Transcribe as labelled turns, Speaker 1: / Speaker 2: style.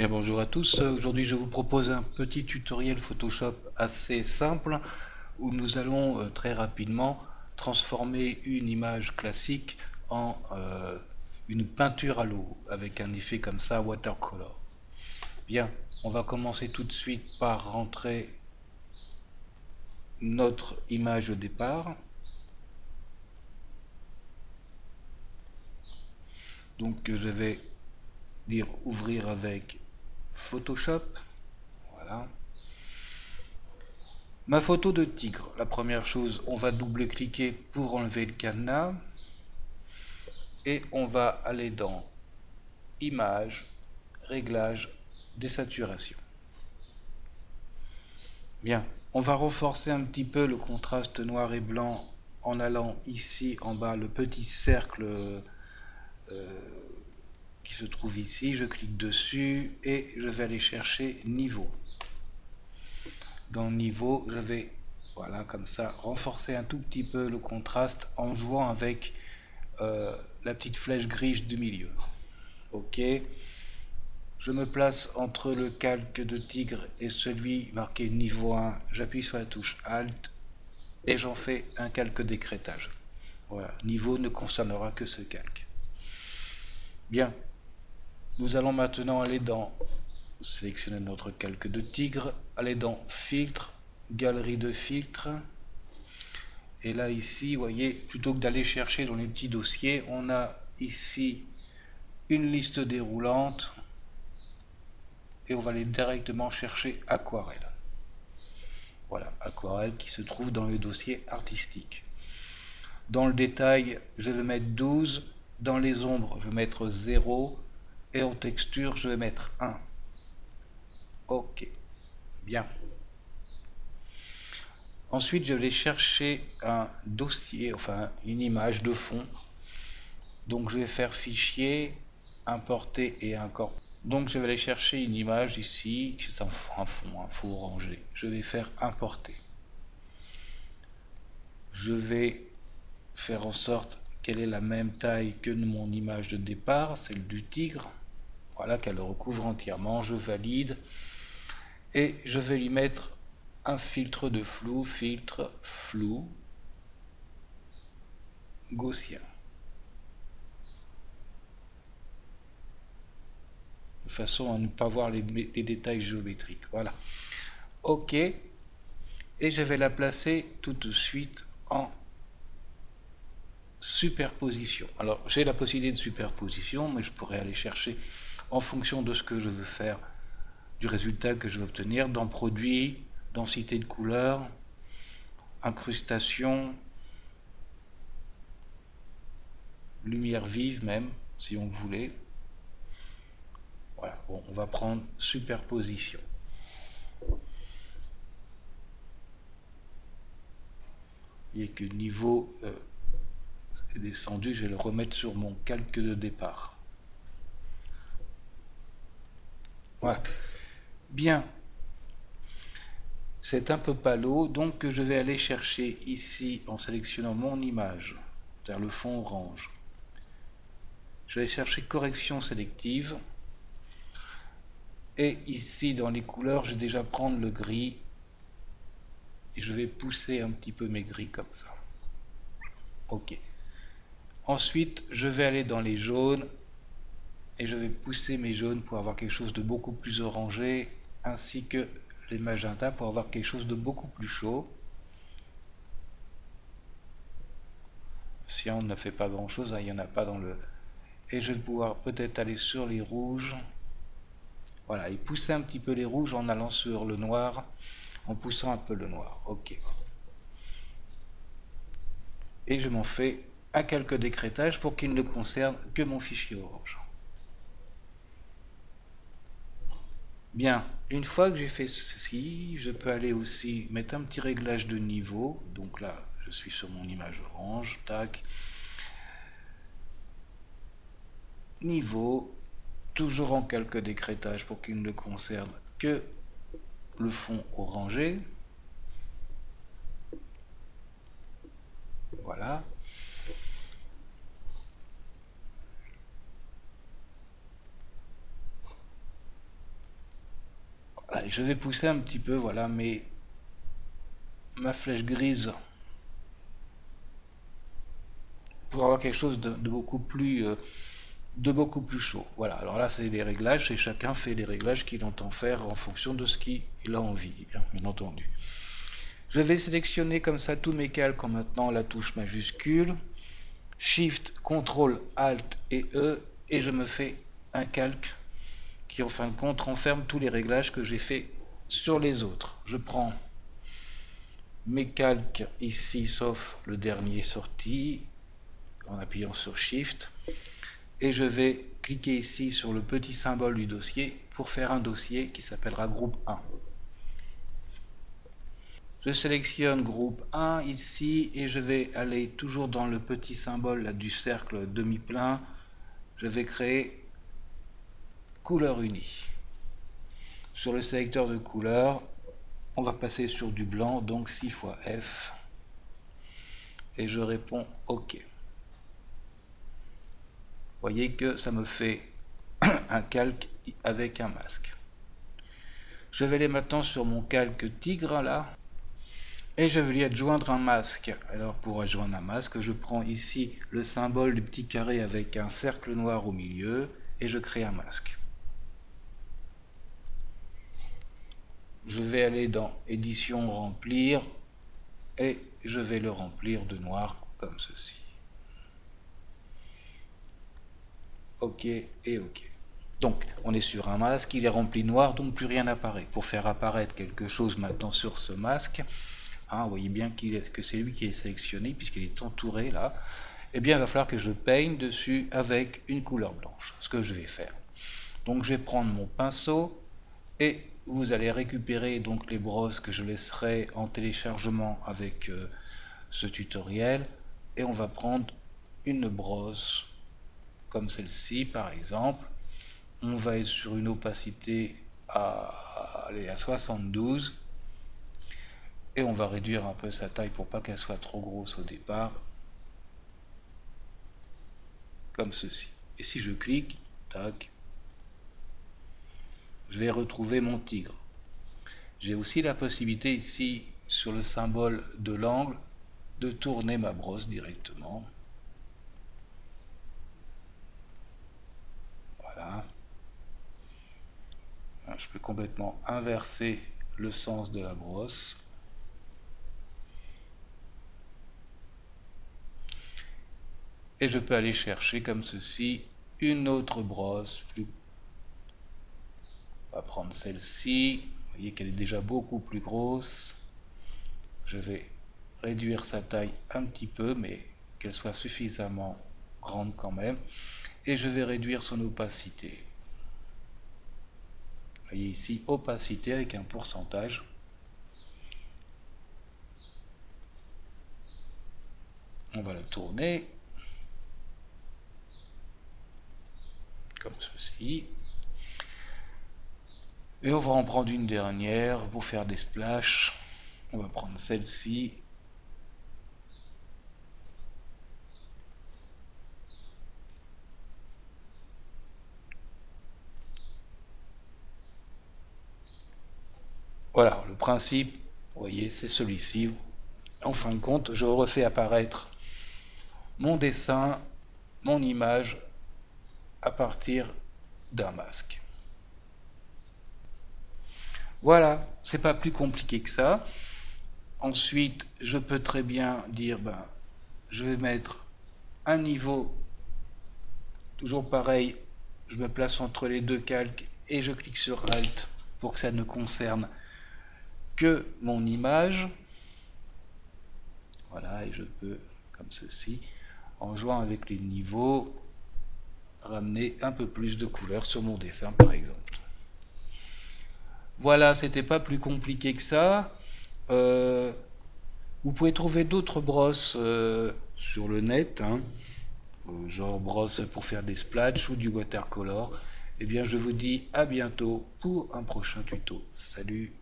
Speaker 1: Bien, bonjour à tous. Aujourd'hui, je vous propose un petit tutoriel Photoshop assez simple où nous allons très rapidement transformer une image classique en une peinture à l'eau avec un effet comme ça, watercolor. Bien, on va commencer tout de suite par rentrer notre image de départ. Donc, je vais dire ouvrir avec Photoshop. Voilà. Ma photo de tigre, la première chose, on va double-cliquer pour enlever le cadenas et on va aller dans Images, Réglages, Désaturation. Bien, on va renforcer un petit peu le contraste noir et blanc en allant ici en bas, le petit cercle qui se trouve ici, je clique dessus et je vais aller chercher Niveau. Dans Niveau, je vais, voilà, comme ça, renforcer un tout petit peu le contraste en jouant avec la petite flèche grise du milieu. Ok. Je me place entre le calque de tigre et celui marqué niveau 1. J'appuie sur la touche Alt et j'en fais un calque d'écrêtage. Voilà. Niveau ne concernera que ce calque. Bien. Nous allons maintenant aller dans sélectionner notre calque de tigre, aller dans Filtre, Galerie de filtres. Et là, ici, vous voyez, plutôt que d'aller chercher dans les petits dossiers, on a ici une liste déroulante et on va aller directement chercher Aquarelle. Voilà, Aquarelle qui se trouve dans le dossier artistique. Dans le détail, je vais mettre 12. Dans les ombres, je vais mettre 0. Et en texture, je vais mettre 1. Ok, bien. Ensuite, je vais chercher un dossier, enfin une image de fond. Donc je vais faire fichier, importer et incorporer. Donc je vais aller chercher une image ici, qui est un fond orangé. Je vais faire importer. Je vais faire en sorte qu'elle ait la même taille que mon image de départ, celle du tigre. Voilà, qu'elle le recouvre entièrement. Je valide. Et je vais lui mettre un filtre de flou, filtre flou gaussien. De façon à ne pas voir les détails géométriques. Voilà. OK. Et je vais la placer tout de suite en superposition. Alors, j'ai la possibilité de superposition, mais je pourrais aller chercher en fonction de ce que je veux faire, du résultat que je veux obtenir, dans produit, densité de couleur, incrustation, lumière vive même, si on voulait. Voilà, bon, on va prendre superposition. Vous voyez que le niveau est descendu, je vais le remettre sur mon calque de départ. Voilà. Bien. C'est un peu palo, donc je vais aller chercher ici en sélectionnant mon image, c'est-à-dire le fond orange. Je vais chercher correction sélective. Et ici, dans les couleurs, je vais déjà prendre le gris. Et je vais pousser un petit peu mes gris comme ça. Ok. Ensuite, je vais aller dans les jaunes. Et je vais pousser mes jaunes pour avoir quelque chose de beaucoup plus orangé. Ainsi que les magentas pour avoir quelque chose de beaucoup plus chaud. Si on ne fait pas grand chose, il n'y en a pas dans le... Et je vais pouvoir peut-être aller sur les rouges. Voilà, et pousser un petit peu les rouges en allant sur le noir, en poussant un peu le noir. Ok. Et je m'en fais un calque d'écrêtage pour qu'il ne concerne que mon fichier orange. Bien, une fois que j'ai fait ceci, je peux aller aussi mettre un petit réglage de niveau. Donc là, je suis sur mon image orange. Tac. Niveau. Toujours en calque d'écrêtage pour qu'il ne concerne que le fond orangé. Voilà. pareil, je vais pousser un petit peu, voilà, ma flèche grise pour avoir quelque chose de beaucoup plus chaud. Voilà, alors là c'est les réglages et chacun fait les réglages qu'il entend faire en fonction de ce qu'il a envie, bien entendu. Je vais sélectionner comme ça tous mes calques en maintenant la touche majuscule, Shift, CTRL, ALT et E, et je me fais un calque qui en fin de compte renferme tous les réglages que j'ai fait sur les autres. Je prends mes calques ici, sauf le dernier sorti, en appuyant sur Shift, et je vais cliquer ici sur le petit symbole du dossier pour faire un dossier qui s'appellera groupe 1. Je sélectionne groupe 1 ici et je vais aller toujours dans le petit symbole là, du cercle demi-plein. Je vais créer couleur unie. Sur le sélecteur de couleurs, on va passer sur du blanc, donc 6 fois F. Et je réponds OK. Vous voyez que ça me fait un calque avec un masque. Je vais aller maintenant sur mon calque tigre là. Et je vais lui adjoindre un masque. Alors pour adjoindre un masque, je prends ici le symbole du petit carré avec un cercle noir au milieu et je crée un masque. Je vais aller dans édition remplir et je vais le remplir de noir comme ceci. OK et OK. Donc on est sur un masque, il est rempli noir, donc plus rien n'apparaît. Pour faire apparaître quelque chose maintenant sur ce masque, vous voyez bien que c'est lui qui est sélectionné puisqu'il est entouré là, eh bien il va falloir que je peigne dessus avec une couleur blanche, ce que je vais faire. Donc je vais prendre mon pinceau et vous allez récupérer donc les brosses que je laisserai en téléchargement avec ce tutoriel, et on va prendre une brosse comme celle-ci par exemple. On va être sur une opacité à 72 et on va réduire un peu sa taille pour pas qu'elle soit trop grosse au départ, comme ceci. Et si je clique, tac, je vais retrouver mon tigre. J'ai aussi la possibilité ici sur le symbole de l'angle de tourner ma brosse directement. Voilà. Je peux complètement inverser le sens de la brosse. Et je peux aller chercher comme ceci une autre brosse. On va prendre celle-ci. Vous voyez qu'elle est déjà beaucoup plus grosse. Je vais réduire sa taille un petit peu, mais qu'elle soit suffisamment grande quand même. Et je vais réduire son opacité. Vous voyez ici, opacité avec un pourcentage. On va la tourner. Comme ceci. Et on va en prendre une dernière pour faire des splashes. On va prendre celle-ci. Voilà, le principe, vous voyez, c'est celui-ci. En fin de compte, je refais apparaître mon dessin, mon image, à partir d'un masque. Voilà, c'est pas plus compliqué que ça. Ensuite, je peux très bien dire, je vais mettre un niveau, toujours pareil, je me place entre les deux calques et je clique sur Alt pour que ça ne concerne que mon image. Voilà, et je peux, comme ceci, en jouant avec les niveaux, ramener un peu plus de couleurs sur mon dessin, par exemple. Voilà, c'était pas plus compliqué que ça. Vous pouvez trouver d'autres brosses sur le net, genre brosse pour faire des splatchs ou du watercolor. Eh bien, je vous dis à bientôt pour un prochain tuto. Salut!